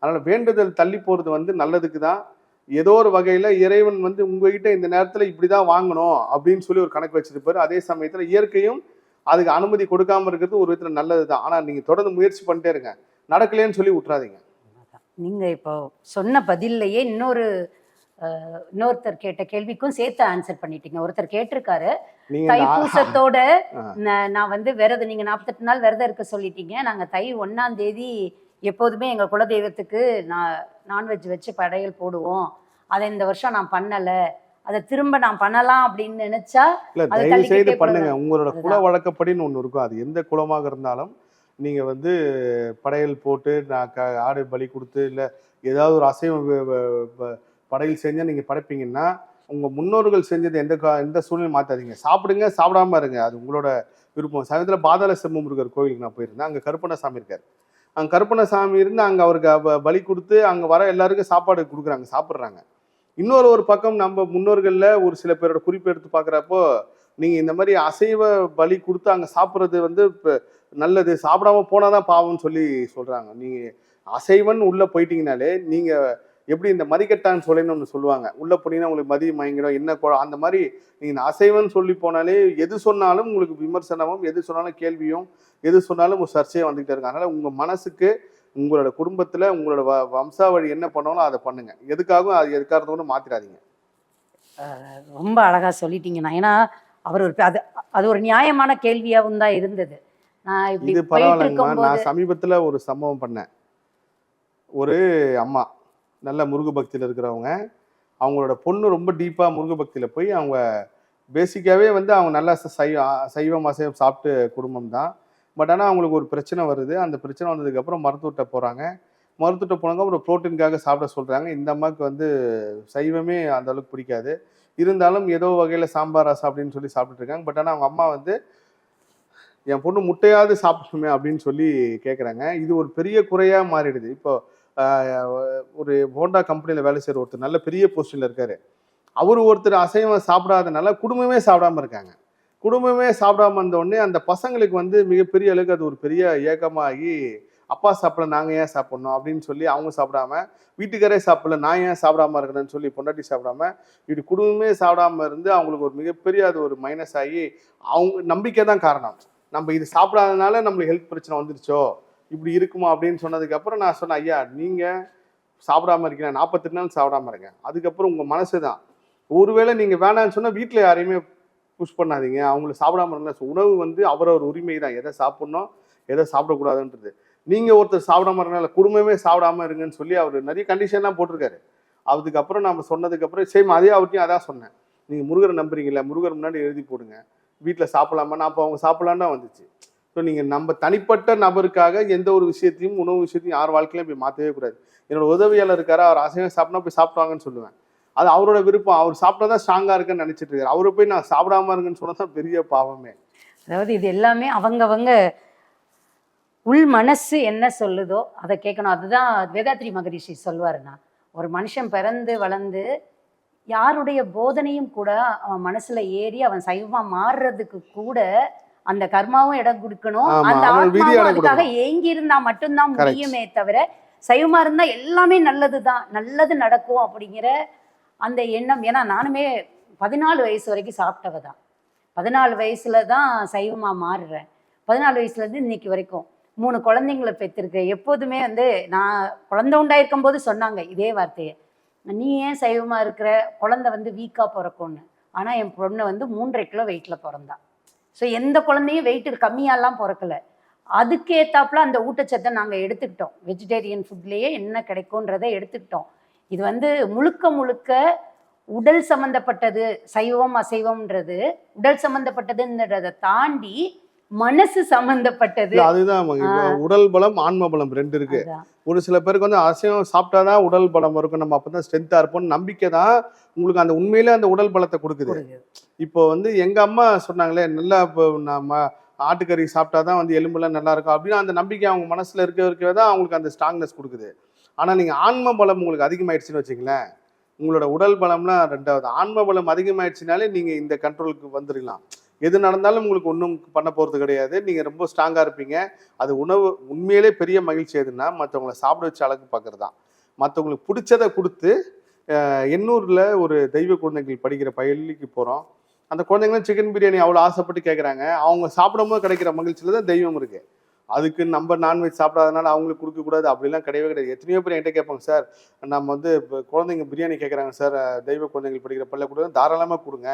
அதனால வேண்டுதல் தள்ளி போறது வந்து நல்லதுக்கு தான். ஏதோ ஒரு வகையில இறைவன் வந்து உங்ககிட்ட இந்த நேரத்துல இப்படிதான் வாங்கணும் அப்படின்னு சொல்லி ஒரு கணக்கு வச்சிருப்பாரு. அதே சமயத்துல இயற்கையும் அதுக்கு அனுமதி கொடுக்காம இருக்கிறது ஒரு விதத்துல நல்லதுதான். ஆனா நீங்க தொடர்ந்து முயற்சி பண்ணிட்டே இருங்க, நடக்கலைன்னு சொல்லி விட்டுறாதீங்க. நீங்க இப்போ சொன்ன பதில்லையே இன்னொருத்தர் கேட்ட கேள்விக்கும் சேர்த்து ஆன்சர் பண்ணிட்டீங்க. ஒருத்தர் கேட்டிருக்காரு, நீங்க தைப்பூசத்தோட நான் வந்து விரதம், நீங்க 48 நாள் விரதம் இருக்க சொல்லிட்டீங்க, நாங்க தை 1ஆம் தேதி எப்போதுமே எங்க குலதெய்வத்துக்கு நான்வெஜ் வச்சு படையல் போடுவோம், அதை இந்த வருஷம் நான் பண்ணல, அதை திரும்ப நான் பண்ணலாம் அப்படின்னு நினைச்சா இல்ல, அதை தயவு செய்து தள்ளிக்கிட்டே பண்ணுங்க. போடலாம். உங்களோட குல அதுதான். வழக்கப்படின்னு ஒண்ணு இருக்கும். அது எந்த குலமாக இருந்தாலும் நீங்க வந்து படையல் போட்டு ஆடு பலி கொடுத்து இல்ல ஏதாவது ஒரு அசைவ படையல் செஞ்சா நீங்க படைப்பீங்கன்னா உங்க முன்னோர்கள் செஞ்சது எந்த சூழ்நிலையும் மாத்தாதீங்க. சாப்பிடுங்க, சாப்பிடாம இருங்க, அது உங்களோட விருப்பம். சமயத்துல பாதாள செம்ம முருகர் கோயிலுக்கு நான் போயிருந்தேன். அங்க கருப்பண்ணசாமி இருக்காரு. அங்க கருப்பண்ணசாமி இருந்து அங்க அவருக்கு பலி கொடுத்து அங்க வர எல்லாருக்கும் சாப்பாடு கொடுக்குறாங்க, சாப்பிட்றாங்க. ஒரு பக்கம் நம்ம முன்னோர்கள்ல ஒரு சில பேரோட குறிப்பு எடுத்து பார்க்குறப்போ நீங்க இந்த மாதிரி அசைவ பலி கொடுத்து அங்க சாப்பிட்றது வந்து நல்லது, சாப்பிடாம போனாதான் பாவம்னு சொல்லி சொல்றாங்க. நீங்க அசைவன் உள்ள போயிட்டீங்கனாலே நீங்க எப்படி இந்த மதிக்கட்டான்னு சொல்லின்னு ஒன்று சொல்லுவாங்க, உள்ள போனீங்கன்னா உங்களுக்கு மதி மயங்கிடும் என்ன அந்த மாதிரி நீங்க அசைவன் சொல்லி போனாலே எது சொன்னாலும் உங்களுக்கு விமர்சனமும், எது சொன்னாலும் கேள்வியும், எது சொன்னாலும் ஒரு சர்ச்சையும் வந்துகிட்டே இருக்கு. அதனால உங்க மனசுக்கு உங்களோட குடும்பத்துல உங்களோட வம்சாவழி என்ன பண்ணாலும் அதை பண்ணுங்க. எதுக்காகவும் அது எதுக்காக மாத்திராதீங்க. ரொம்ப அழகா சொல்லிட்டீங்கண்ணா. ஏன்னா அவர் அது ஒரு நியாயமான கேள்வியாகவும் தான் இருந்தது. நான் இப்படி இது போயிட்டு பரவாயில்லைங்கம்மா. இருக்கும்போது நான் சமீபத்துல ஒரு சம்பவம் பண்ணேன். ஒரு அம்மா நல்ல முருக பக்தியில இருக்கிறவங்க, அவங்களோட பொண்ணு ரொம்ப டீப்பா முருக பக்தியில போய் அவங்க பேசிக்காவே வந்து அவங்க நல்லா சைவம் அசைவம் சாப்பிட்டு குடும்பம் தான். பட் ஆனால் அவங்களுக்கு ஒரு பிரச்சனை வருது. அந்த பிரச்சனை வந்ததுக்கப்புறம் மருத்துவர்கிட்ட போகிறாங்க. மருத்துவர்கிட்ட போனாங்க, ஒரு ப்ரோட்டீனுக்காக சாப்பிட சொல்கிறாங்க. இந்த அம்மாவுக்கு வந்து சைவமே அந்த அளவுக்கு பிடிக்காது. இருந்தாலும் ஏதோ வகையில் சாம்பார் ரசம் அப்படின்னு சொல்லி சாப்பிட்டுட்டு இருக்காங்க. பட் ஆனால் அவங்க அம்மா வந்து என் பொண்ணு முட்டையாவது சாப்பிடணுமே அப்படின்னு சொல்லி கேட்குறாங்க. இது ஒரு பெரிய குறையாக மாறிடுது. இப்போ ஒரு ஹோண்டா கம்பெனியில் வேலை செய்கிற ஒருத்தர் நல்ல பெரிய போஸ்டில் இருக்காரு. அவர் ஒருத்தர் அசைவம் சாப்பிடாதனால குடும்பமே சாப்பிடாம இருக்காங்க. குடும்பமே சாப்பிடாம இருந்த உடனே அந்த பசங்களுக்கு வந்து மிகப்பெரிய அளவுக்கு அது ஒரு பெரிய ஏக்கமாகி, அப்பா சாப்பிட நாங்க ஏன் சாப்பிடணும் அப்படின்னு சொல்லி அவங்க சாப்பிடாம, வீட்டுக்காரே சாப்பிடல நான் ஏன் சாப்பிடாம இருக்கிறேன்னு சொல்லி பொண்டாட்டி சாப்பிடாம, இப்படி குடும்பமே சாப்பிடாம இருந்து அவங்களுக்கு ஒரு மிகப்பெரிய அது ஒரு மைனஸ் ஆகி, அவங்க நம்பிக்கை தான் காரணம். நம்ம இது சாப்பிடாதனால நம்மளுக்கு ஹெல்த் பிரச்சனை வந்துருச்சோ, இப்படி இருக்குமா அப்படின்னு சொன்னதுக்கு அப்புறம் நான் சொன்னேன், ஐயா நீங்க சாப்பிடாம இருக்கீங்க, 48 நாள் சாப்பிடாம இருக்கேன், அதுக்கப்புறம் உங்க மனசு தான். ஒருவேளை நீங்க வேணான்னு சொன்னா வீட்டுல யாரையுமே புஷ் பண்ணாதீங்க, அவங்களை சாப்பிடாம இருந்தா. உணவு வந்து அவரவர் உரிமை தான், எதை சாப்பிடணும் எதை சாப்பிடக்கூடாதுன்றது. நீங்க ஒருத்தர் சாப்பிடாம இருக்கனால குடும்பமே சாப்பிடாம இருங்கன்னு சொல்லி அவர் நிறைய கண்டிஷன்லாம் போட்டிருக்காரு. அதுக்கப்புறம் நம்ம சொன்னதுக்கு அப்புறம் சேம் அதே அவர்கிட்டையும் அதான் சொன்னேன், நீங்க முருகரை நம்புறீங்களா, முருகர் முன்னாடி எழுதி போடுங்க, வீட்டுல சாப்பிடலாமா, அப்போ அவங்க சாப்பிடலான்னு தான் வந்துச்சு. ஸோ நீங்க நம்ம தனிப்பட்ட நபருக்காக எந்த ஒரு விஷயத்தையும் உணவு விஷயத்தையும் யார் வாழ்க்கையிலும் போய் மாற்றவே கூடாது. என்னோட உதவியாளர் இருக்காரு, அவர் அசைவம் சாப்பிட்டா போய் சாப்பிடுவாங்கன்னு சொல்லுவேன். அது அவரோட விருப்பம், அவர் சாப்பிட்டா தான் ஸ்ட்ராங்கா இருக்குன்னு நினைச்சிட்டு இருக்காரு. அவரை போய் நான் சாப்பிடாம இருக்குன்னு சொன்னதான் பெரிய பாவமே. அதாவது இது எல்லாமே அவங்கவங்க உள் மனசு என்ன சொல்லுதோ அதை கேட்கணும். அதுதான் வேதாத்ரி மகரிஷி சொல்வாருண்ணா, ஒரு மனுஷன் பிறந்து வளர்ந்து யாருடைய போதனையும் கூட அவன் மனசுல ஏறி அவன் சைவமா மாறுறதுக்கு கூட அந்த கர்மாவும் இடம் கொடுக்கணும், அந்த ஆத்மாவும் அதுக்காக ஏங்கி இருந்தா மட்டும்தான் முடியுமே தவிர, சைவமா இருந்தா எல்லாமே நல்லதுதான், நல்லது நடக்கும் அப்படிங்கிற அந்த எண்ணம். ஏன்னா நானுமே 14 வயசு வரைக்கும் சாப்பிட்டவ தான். 14 வயசுல தான் சைவமா மாறுறேன். 14 வயசுல இருந்து இன்னைக்கு வரைக்கும் 3 குழந்தைங்களை பெற்றிருக்கேன். எப்போதுமே வந்து நான் குழந்தை உண்டாயிருக்கும் போது சொன்னாங்க இதே வார்த்தையை, நீ ஏன் சைவமா இருக்கிற, குழந்தை வந்து வீக்கா பிறக்கும்னு. ஆனா என் பொண்ணு வந்து 3.5 கிலோ வெயிட்ல பிறந்தா. ஸோ எந்த குழந்தையும் வெயிட் கம்மியாலாம் பிறக்கல. அதுக்கு ஏத்தாப்புல அந்த ஊட்டச்சத்தை நாங்க எடுத்துக்கிட்டோம். வெஜிடேரியன் ஃபுட்லயே என்ன கிடைக்கும்ன்றதை எடுத்துக்கிட்டோம். இது வந்து முழுக்க முழுக்க உடல் சம்பந்தப்பட்டது. சைவம் அசைவம்ன்றது உடல் சம்பந்தப்பட்டதுன்றதை தாண்டி மனசு சம்பந்தப்பட்டது. இல்ல அதுதான் இப்ப உடல் பலம் ஆன்ம பலம் 2 இருக்கு. அதான். ஒரு சில பேருக்கு வந்து அசைவம் சாப்பிட்டாதான் உடல் பலம் இருக்கும், நம்ம அப்பதான் ஸ்ட்ரென்த்தா இருப்போம் நம்பிக்கை தான் உங்களுக்கு அந்த உண்மையிலே அந்த உடல் பலத்தை கொடுக்குது. கொடுக்குது. இப்போ வந்து எங்க அம்மா சொன்னாங்களே, நல்லா இப்போ நம்ம ஆட்டுக்கறி சாப்பிட்டாதான் வந்து எலும்புலாம் நல்லா இருக்கும் அப்படின்னு அந்த நம்பிக்கை அவங்க மனசுல இருக்கவே தான் அவங்களுக்கு அந்த ஸ்ட்ராங்னஸ் கொடுக்குது. ஆனா நீங்க ஆன்ம பலம் உங்களுக்கு அதிகமாயிடுச்சுன்னு வச்சுங்களேன், உங்களோட உடல் பலம்லாம் 2வது, ஆன்ம பலம் அதிகமாயிடுச்சுனாலே நீங்க இந்த கண்ட்ரோலுக்கு வந்துடலாம். எது நடந்தாலும் உங்களுக்கு ஒன்றும் பண்ண போகிறது கிடையாது. நீங்கள் ரொம்ப ஸ்ட்ராங்காக இருப்பீங்க. அது உணவு உண்மையிலே பெரிய மகிழ்ச்சி எதுன்னா மற்றவங்களை சாப்பிட வச்சு அழகு பார்க்குறது தான். மற்றவங்களுக்கு பிடிச்சதை கொடுத்து எண்ணூரில் ஒரு தெய்வ குழந்தைகள் படிக்கிற பள்ளிக்கு போகிறோம். அந்த குழந்தைங்களும் சிக்கன் பிரியாணி அவ்வளோ ஆசைப்பட்டு கேட்குறாங்க. அவங்க சாப்பிடும்போது கிடைக்கிற மகிழ்ச்சியில் தான் தெய்வம் இருக்குது. அதுக்கு நம்ம நான்வெஜ் சாப்பிடாதனால அவங்களுக்கு கொடுக்கக்கூடாது அப்படிலாம் கிடையவே கிடையாது. எத்தனையோ பேர் என்கிட்ட கேட்பாங்க, சார் நம்ம வந்து இப்போ குழந்தைங்க பிரியாணி கேட்குறாங்க சார், தெய்வ குழந்தைகள் படிக்கிற பள்ளியில் கொடுங்க, தாராளமாக கொடுங்க.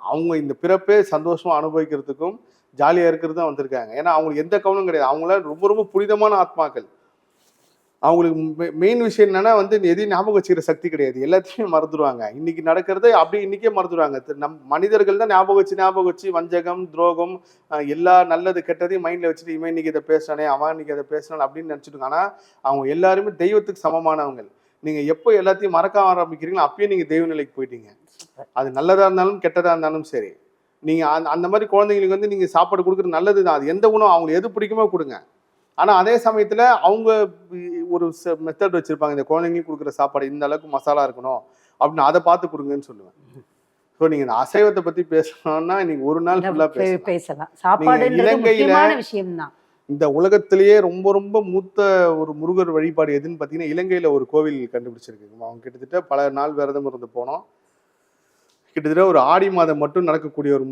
அவங்க இந்த பிறப்பே சந்தோஷமா அனுபவிக்கிறதுக்கும் ஜாலியாக இருக்கிறது தான் வந்திருக்காங்க. ஏன்னா அவங்களுக்கு எந்த கவனம் கிடையாது. அவங்களாம் ரொம்ப ரொம்ப புனிதமான ஆத்மாக்கள். அவங்களுக்கு மெயின் விஷயம் என்னன்னா வந்து எதையும் ஞாபகம் வச்சுக்கிற சக்தி கிடையாது. எல்லாத்தையும் மறந்துடுவாங்க. இன்னைக்கு நடக்கிறத அப்படி இன்னைக்கே மறந்துடுவாங்க. நம் மனிதர்கள் தான் ஞாபகம் வச்சு வஞ்சகம், துரோகம், எல்லா நல்லது கெட்டதையும் மைண்ட்ல வச்சுட்டு இவன் இன்னைக்கு இதை பேசுறானே, அவன் இன்னைக்கு அதை பேசுறான் அப்படின்னு நினைச்சிட்டு. ஆனா அவங்க எல்லாருமே தெய்வத்துக்கு சமமானவங்க. நீங்க எப்போ எல்லாத்தையும் மறக்க ஆரம்பிக்கிறீங்களோ அப்பயே நீங்க தெய்வ நிலைக்கு போயிட்டீங்க. அது நல்லதா இருந்தாலும் கெட்டதா இருந்தாலும் சரி. நீங்க அந்த மாதிரி குழந்தைங்களுக்கு வந்து நீங்க சாப்பாடு கொடுக்குறது நல்லதுதான். அது எந்த உணவு அவங்களுக்கு எது பிடிக்குமோ கொடுங்க. ஆனா அதே சமயத்துல அவங்க ஒரு மெத்தட் வச்சிருப்பாங்க, இந்த குழந்தைங்களுக்கு கொடுக்குற சாப்பாடு இந்த அளவுக்கு மசாலா இருக்கணும் அப்படின்னு அதை பார்த்து கொடுங்கன்னு சொல்லுவேன். ஸோ நீங்க இந்த அசைவத்தை பத்தி பேசணும்னா நீங்க ஒரு நாள் ஃபுல்லா பேசலாம். சாப்பாடுன்றது முக்கியமான விஷயம்தான். இந்த உலகத்திலேயே ரொம்ப ரொம்ப மூத்த ஒரு முருகர் வழிபாடு எதுன்னு பார்த்தீங்கன்னா இலங்கையில ஒரு கோவில் கண்டுபிடிச்சிருக்குங்க. அவங்க கிட்டத்தட்ட பல நாள் விரதம் இருந்து போனோம். கிட்டத்தட்ட ஒரு ஆடி மாதம் மட்டும் நடக்கக்கூடிய ஒரு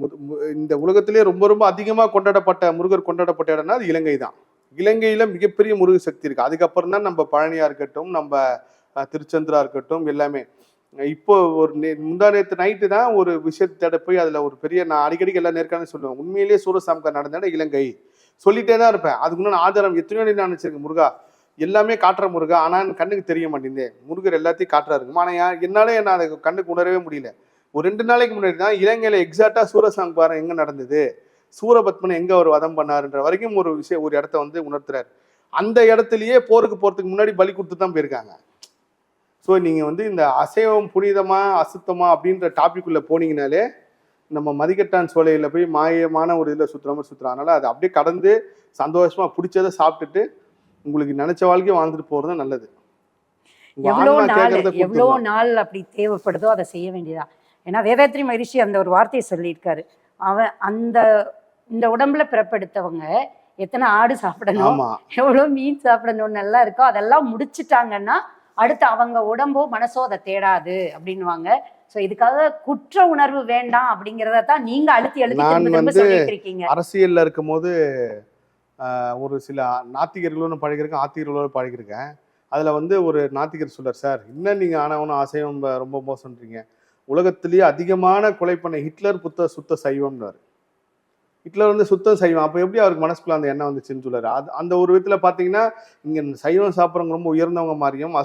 இந்த உலகத்திலேயே ரொம்ப ரொம்ப அதிகமாக கொண்டாடப்பட்ட முருகர் கொண்டாடப்பட்ட இடம்னா அது இலங்கை தான். இலங்கையில மிகப்பெரிய முருக சக்தி இருக்கு. அதுக்கப்புறம் தான் நம்ம பழனியா இருக்கட்டும், நம்ம திருச்செந்தூரா இருக்கட்டும், எல்லாமே. இப்போ ஒரு முந்தா நேற்று நைட்டு தான் ஒரு விஷயத்தை போய் அதுல ஒரு பெரிய, நான் அடிக்கடிக்கு எல்லாம் நேர்காணல் சொல்லுவேன், உண்மையிலேயே சூரசம்கார் நடந்த இடம் இலங்கை சொல்லிட்டே தான் இருப்பேன். அதுக்கு முன்னாடி ஆதாரம் எத்தனையோ நான் நினைச்சிருக்கேன். முருகா எல்லாமே காட்டுற முருகா, ஆனா கண்ணுக்கு தெரிய மாட்டேங்குது. முருகர் எல்லாத்தையும் காட்டுறாரு. ஆனா என்னால என்ன அதை கண்ணுக்கு உணரவே முடியல. ஒரு 2 நாளைக்கு முன்னாடி தான் இலங்கையில எக்ஸாக்டா சூரசம்ஹாரம் எங்க நடந்தது, சூரபத்மனை எங்க அவர் வதம் பண்ணாருன்ற வரைக்கும் ஒரு விஷயம், ஒரு இடத்த வந்து உணர்த்துறாரு. அந்த இடத்துலயே போருக்கு போறதுக்கு முன்னாடி பலி கொடுத்து தான் போயிருக்காங்க. ஸோ நீங்க வந்து இந்த அசைவம் புனிதமா அசுத்தமா அப்படின்ற டாபிக் உள்ள போனீங்கனாலே நம்ம மதிக்கட்டான் சோலையில போய் மாயமான ஒரு இதுல சுத்துற மாதிரி சுத்துறோம். அதனால அதை அப்படியே கடந்து சந்தோஷமா பிடிச்சதை சாப்பிட்டுட்டு உங்களுக்கு நினைச்ச வாழ்க்கையை வாழ்ந்துட்டு போறது நல்லது. எவ்வளோ நாள் அப்படி தேவைப்படுதோ அதை செய்ய வேண்டியதான். ஏன்னா வேதாத்ரி மகரிஷி அந்த ஒரு வார்த்தையை சொல்லியிருக்காரு. அவன் இந்த உடம்புல பிறப்பெடுத்தவங்க எத்தனை ஆடு சாப்பிடணும், எவ்வளோ மீன் சாப்பிடணும் நல்லா இருக்கோ அதெல்லாம் முடிச்சுட்டாங்கன்னா அடுத்து அவங்க உடம்போ மனசோ அதை தேடாது அப்படின்வாங்க. ஸோ இதுக்காக குற்ற உணர்வு வேண்டாம் அப்படிங்கிறத தான் நீங்க அழுத்தி சொல்லிட்டு இருக்கீங்க. அரசியல்ல இருக்கும் போது ஒரு சில நாத்திகர்களும் பழகிருக்கேன், ஆத்திகர்களோடு பழகிருக்கேன். அதுல வந்து ஒரு நாத்திகர் சொல்றார், சார் இன்னும் நீங்க ஆனவனும் அசைவம் ரொம்ப மோசம்ன்றீங்க, உலகத்திலேயே அதிகமான கொலை பண்ண ஹிட்லர் சுத்த சைவம்னாரு. ஹிட்லர் வந்து சுத்த சைவம். அப்போ எப்படி அவருக்கு மனசுக்குள்ள அந்த எண்ணம் வந்துச்சுன்னு சொல்றாரு. அந்த ஒரு விதத்தில் பார்த்தீங்கன்னா இங்கே சைவம் சாப்பிட்றவங்க ரொம்ப உயர்ந்தவங்க மாதிரியும்,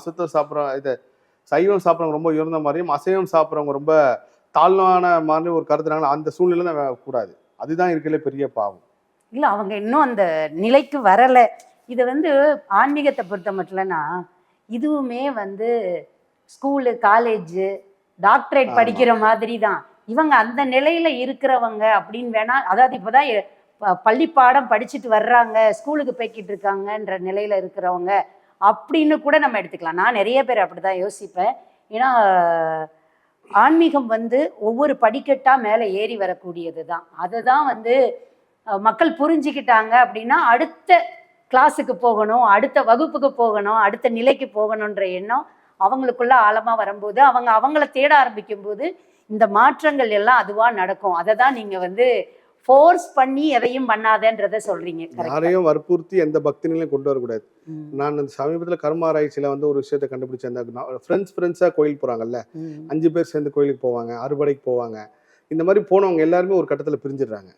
சைவம் சாப்பிட்றவங்க ரொம்ப உயர்ந்த மாதிரியும், அசைவம் சாப்பிட்றவங்க ரொம்ப தாழ்வான மாதிரி ஒரு கருத்துனால அந்த சூழ்நிலை தான் கூடாது. அதுதான் இருக்கல பெரிய பாவம். இல்லை, அவங்க இன்னும் அந்த நிலைக்கு வரலை. இது வந்து ஆன்மீகத்தை பொறுத்த மட்டும்னா இதுவுமே வந்து ஸ்கூலு, காலேஜு, டாக்டரேட் படிக்கிற மாதிரி தான். இவங்க அந்த நிலையில இருக்கிறவங்க அப்படின்னு வேணா, அதாவது இப்போதான் பள்ளி பாடம் படிச்சுட்டு வர்றாங்க, ஸ்கூலுக்கு போய்கிட்டு இருக்காங்கன்ற நிலையில இருக்கிறவங்க அப்படின்னு கூட நம்ம எடுத்துக்கலாம். நான் நிறைய பேர் அப்படிதான் யோசிப்பேன். ஏன்னா ஆன்மீகம் வந்து ஒவ்வொரு படிக்கட்டா மேலே ஏறி வரக்கூடியது தான். அதை தான் வந்து மக்கள் புரிஞ்சுக்கிட்டாங்க அப்படின்னா அடுத்த கிளாஸுக்கு போகணும், அடுத்த வகுப்புக்கு போகணும், அடுத்த நிலைக்கு போகணுன்ற எண்ணம் அவங்களுக்குள்ள ஆழமா வரும்போது அவங்கள தேட ஆரம்பிக்கும் போது இந்த மாற்றங்கள் எல்லாம் அதுவா நடக்கும். அதை தான் நீங்க வந்து ஃபோர்ஸ் பண்ணி எதையும் பண்ணாதன்றத சொல்றீங்க. யாரையும் வற்புறுத்தி எந்த பக்தி நிலையும் கொண்டு வரக்கூடாது. நான் அந்த சமீபத்துல கர்ம ஆராய்ச்சியில வந்து ஒரு விஷயத்தை கண்டுபிடிச்சேன். அந்த ஃப்ரெண்ட்ஸா கோயில் போறாங்கல்ல, 5 பேர் சேர்ந்து கோயிலுக்கு போவாங்க, அறுபடைக்கு போவாங்க. இந்த மாதிரி போனவங்க எல்லாருமே ஒரு கட்டத்துல பிரிஞ்சிடுறாங்க.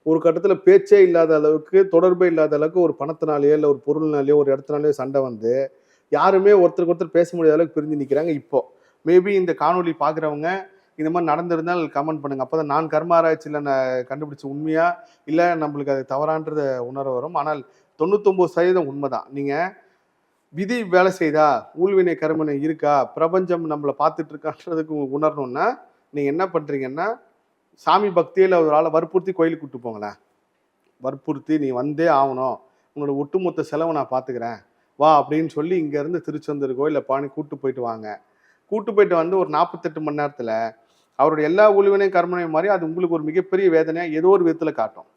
ஒரு கட்டத்துல பேச்சே இல்லாத அளவுக்கு, தொடர்பே இல்லாத அளவுக்கு ஒரு பணத்தினாலேயோ இல்ல ஒரு பொருள்னாலேயோ ஒரு இடத்துனாலேயோ சண்டை வந்து யாருமே ஒருத்தருக்கு ஒருத்தர் பேச முடியாத அளவுக்கு பிரிஞ்சு நிக்கிறாங்க. இப்போ மேபி இந்த காணொலி பாக்குறவங்க இந்த மாதிரி நடந்திருந்தால் கமெண்ட் பண்ணுங்க. அப்பதான் நான் கர்ம ஆராய்ச்சியில நான் கண்டுபிடிச்ச உண்மையா இல்ல நம்மளுக்கு அது தவறான்றத உணர வரும். ஆனால் 99% உண்மைதான். நீங்க விதி வேலை செய்தா, ஊழ்வினை கருமனை இருக்கா, பிரபஞ்சம் நம்மளை பார்த்துட்டு இருக்கான்றதுக்கு உணரணும்னா நீங்க என்ன பண்றீங்கன்னா, சாமி பக்தியில ஒரு ஆளை வற்புறுத்தி கோயிலுக்கு கூட்டு போங்களேன். வற்புறுத்தி நீ வந்தே ஆகணும், உன்னோட ஒட்டுமொத்த செலவை நான் பார்த்துக்கிறேன் வா அப்படின்னு சொல்லி இங்க இருந்து திருச்செந்தூருக்கோ இல்ல பாணி கூட்டு போயிட்டு வாங்க. கூட்டு போயிட்டு வந்து ஒரு 48 மணி நேரத்துல அவருடைய எல்லா ஊழ்வினையும் கர்மனையும் மாதிரி அது உங்களுக்கு ஒரு மிகப்பெரிய வேதனையா ஏதோ ஒரு விதத்துல காட்டும்.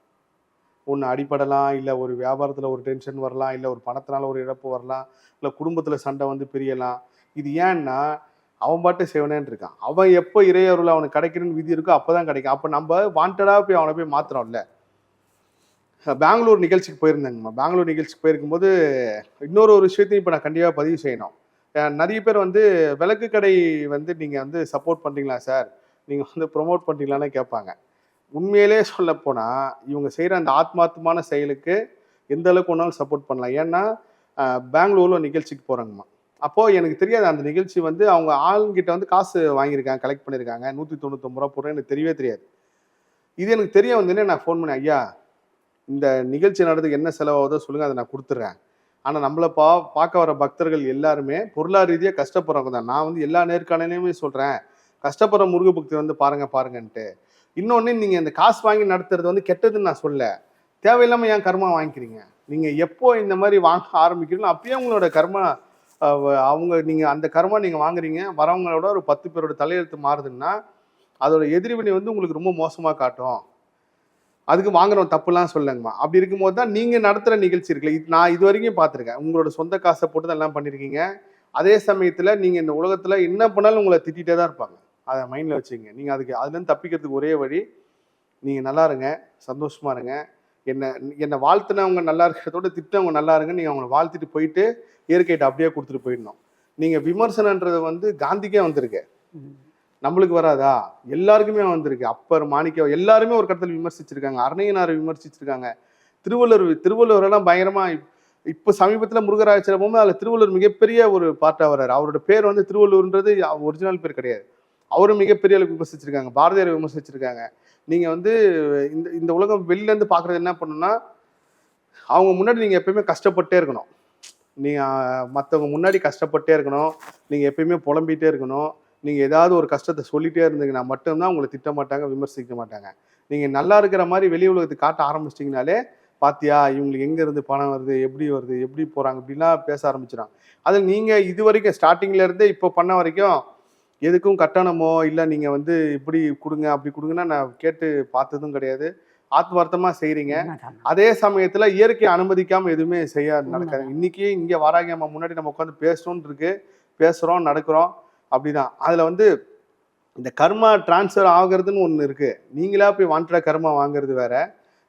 ஒன்று அடிபடலாம், இல்லை ஒரு வியாபாரத்தில் ஒரு டென்ஷன் வரலாம், இல்லை ஒரு பணத்தினால ஒரு இழப்பு வரலாம், இல்லை குடும்பத்தில் சண்டை வந்து பிரியலாம். இது ஏன்னா அவன் பாட்டு சிவனேன்னு இருக்கான். அவன் எப்போ இறையருள் அவனுக்கு கிடைக்கணும்னு விதி இருக்கோ அப்போ தான் கிடைக்கும். அப்போ நம்ம வாண்டடாக போய் அவனை போய் மாத்துறோம்ல. பெங்களூர் நிகழ்ச்சிக்கு போயிருந்தேங்கம்மா. பெங்களூர் நிகழ்ச்சிக்கு போயிருக்கும்போது இன்னொரு விஷயத்தையும் இப்போ நான் கண்டிப்பாக பதிவு செய்யணும். நிறைய பேர் வந்து விளக்கு கடை வந்து நீங்கள் வந்து சப்போர்ட் பண்ணுறீங்களா சார், நீங்கள் வந்து ப்ரொமோட் பண்ணுறீங்களான்னு கேட்பாங்க. உண்மையிலே சொல்ல போனா இவங்க செய்யற அந்த ஆத்மார்த்தமான செயலுக்கு எந்த அளவுக்கு ஒன்றாலும் சப்போர்ட் பண்ணலாம். ஏன்னா பெங்களூர்ல நிகழ்ச்சிக்கு போறாங்கம்மா. அப்போ எனக்கு தெரியாது அந்த நிகழ்ச்சி வந்து அவங்க ஆளுங்கிட்ட வந்து காசு வாங்கியிருக்காங்க, கலெக்ட் பண்ணியிருக்காங்க, 199 ரூபா போடுறேன், எனக்கு தெரியவே தெரியாது. இது எனக்கு தெரிய வந்தோடனே நான் ஃபோன் பண்ணேன், ஐயா இந்த நிகழ்ச்சி நடத்துக்கு என்ன செலவாகுதோ சொல்லுங்க, அதை நான் கொடுத்துட்றேன். ஆனால் நம்மளை பார்க்க வர பக்தர்கள் எல்லாருமே பொருளாதார ரீதியாக கஷ்டப்படுறவங்க தான். நான் வந்து எல்லா நேர்காணலையுமே சொல்றேன், கஷ்டப்படுற முருக பக்தி வந்து பாருங்கன்ட்டு. இன்னொன்னு, நீங்க இந்த காசு வாங்கி நடத்துறது வந்து கெட்டதுன்னு நான் சொல்ல, தேவையில்லாம ஏன் கர்மா வாங்கிக்கிறீங்க? நீங்க எப்போ இந்த மாதிரி வாங்க ஆரம்பிக்கிறீங்களோ அப்பயே உங்களோட கர்மா அவங்க நீங்க அந்த கர்மா நீங்க வாங்குறீங்க, வரவங்களோட ஒரு 10 பேரோட தலையெழுத்து மாறுதுன்னா அதோட எதிர்வினை வந்து உங்களுக்கு ரொம்ப மோசமா காட்டும். அதுக்கு வாங்குறோம் தப்புலாம் சொல்லுங்கம்மா. அப்படி இருக்கும்போது தான் நீங்க நடத்துற நிகழ்ச்சி இருக்குல்ல, நான் இது வரைக்கும் பார்த்துருக்கேன். உங்களோட சொந்த காசை போட்டு தான் எல்லாம் பண்ணியிருக்கீங்க. அதே சமயத்துல நீங்க இந்த உலகத்துல என்ன பண்ணாலும் உங்களை திட்டிகிட்டே தான் இருப்பாங்க. அதை மைண்டில் வச்சுங்க. நீங்கள் அதுலேருந்து தப்பிக்கிறதுக்கு ஒரே வழி, நீங்கள் நல்லா இருங்க, சந்தோஷமா இருங்க. என்னை வாழ்த்துனவங்க நல்லா இருக்கிறதோட திட்டவங்க நல்லா இருங்க. நீங்கள் அவங்கள வாழ்த்திட்டு போயிட்டு இயற்கையிட்ட அப்படியே கொடுத்துட்டு போயிடணும். நீங்கள் விமர்சனன்றது வந்து காந்திக்கே வந்திருக்கு, நம்மளுக்கு வராதா? எல்லாருக்குமே வந்திருக்கு. அப்பர், மாணிக்க எல்லாருமே ஒரு கட்டத்தில் விமர்சிச்சிருக்காங்க. அருணையனாரை விமர்சிச்சிருக்காங்க. திருவள்ளுவரெல்லாம் பயங்கரமா இப்போ சமீபத்தில் முருகராட்சியில் போகும்போது அதில் திருவள்ளுவர் மிகப்பெரிய ஒரு பார்ட்டாக வர்றாரு. அவரோட பேர் வந்து திருவள்ளுவர்ன்றது ஒரிஜினல் பேர் கிடையாது. அவரும் மிகப்பெரிய அளவுக்கு விமர்சிச்சிருக்காங்க. பாரதியாரை விமர்சிச்சிருக்காங்க. நீங்க வந்து இந்த இந்த உலகம் வெளில இருந்து பாக்குறது என்ன பண்ணுன்னா, அவங்க முன்னாடி நீங்க எப்பயுமே கஷ்டப்பட்டே இருக்கணும். நீங்க மற்றவங்க முன்னாடி கஷ்டப்பட்டே இருக்கணும். நீங்க எப்பயுமே புலம்பிட்டே இருக்கணும். நீங்க ஏதாவது ஒரு கஷ்டத்தை சொல்லிட்டே இருந்தீங்கன்னா மட்டும்தான் உங்களை திட்ட மாட்டாங்க, விமர்சிக்க மாட்டாங்க. நீங்க நல்லா இருக்கிற மாதிரி வெளி உலகத்துக்கு காட்ட ஆரம்பிச்சிட்டிங்கனாலே, பாத்தியா இவங்களுக்கு எங்க இருந்து பணம் வருது, எப்படி போறாங்க, இப்படிலாம் பேச ஆரம்பிச்சிடாங்க. அது நீங்க இது வரைக்கும் ஸ்டார்டிங்ல இருந்தே இப்போ பண்ண வரைக்கும் எதுக்கும் கட்டணமோ இல்லை நீங்கள் வந்து இப்படி கொடுங்க அப்படி கொடுங்கன்னா நான் கேட்டு பார்த்ததும் கிடையாது. ஆத்மார்த்தமாக செய்கிறீங்க. அதே சமயத்தில் இயற்கையை அனுமதிக்காமல் எதுவுமே செய்ய நடக்காது. இன்னைக்கு இங்கே வாராகி அம்மா முன்னாடி நம்ம உட்காந்து பேசணும்னு இருக்கு, பேசுகிறோம், நடக்கிறோம், அப்படிதான். அதில் வந்து இந்த கர்மா டிரான்ஸ்ஃபர் ஆகுறதுன்னு ஒன்று இருக்கு. நீங்களா போய் வாண்டடா கர்மா வாங்குறது வேற,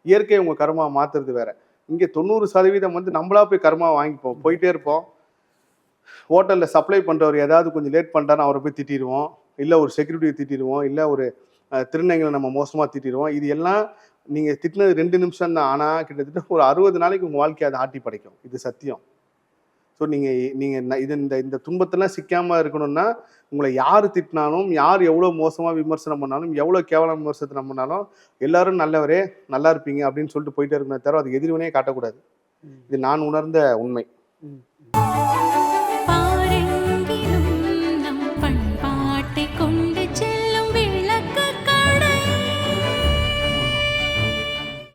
இயற்கை உங்கள் கர்மா மாற்றுறது வேற. இங்கே 90% வந்து நம்மளா போய் கர்மா வாங்கிப்போம், போயிட்டே இருப்போம். ஹோட்டலில் சப்ளை பண்ணுறவர் ஏதாவது கொஞ்சம் லேட் பண்ணிட்டாருன்னு அவரை போய் திட்டிடுவோம், இல்லை ஒரு செக்யூரிட்டியை திட்டிடுவோம், இல்லை ஒரு திருநங்கைகளை நம்ம மோசமாக திட்டிடுவோம். இது எல்லாம் நீங்கள் திட்டினது 2 நிமிஷம் தான். ஆனால் கிட்டத்தட்ட ஒரு 60 நாளைக்கு உங்கள் வாழ்க்கையை அதை ஆட்டி படைக்கும். இது சத்தியம். ஸோ நீங்கள் இந்த துன்பத்தெல்லாம் சிக்காமல் இருக்கணும்னா, உங்களை யார் திட்டினாலும், யார் எவ்வளோ மோசமாக விமர்சனம் பண்ணாலும், எவ்வளோ கேவலம் விமர்சனம் பண்ணாலும், எல்லாரும் நல்லவரே நல்லா இருப்பீங்க அப்படின்னு சொல்லிட்டு போயிட்டே இருக்கணும். தவிர அது எதிர்வினையே காட்டக்கூடாது. இது நான் உணர்ந்த உண்மை.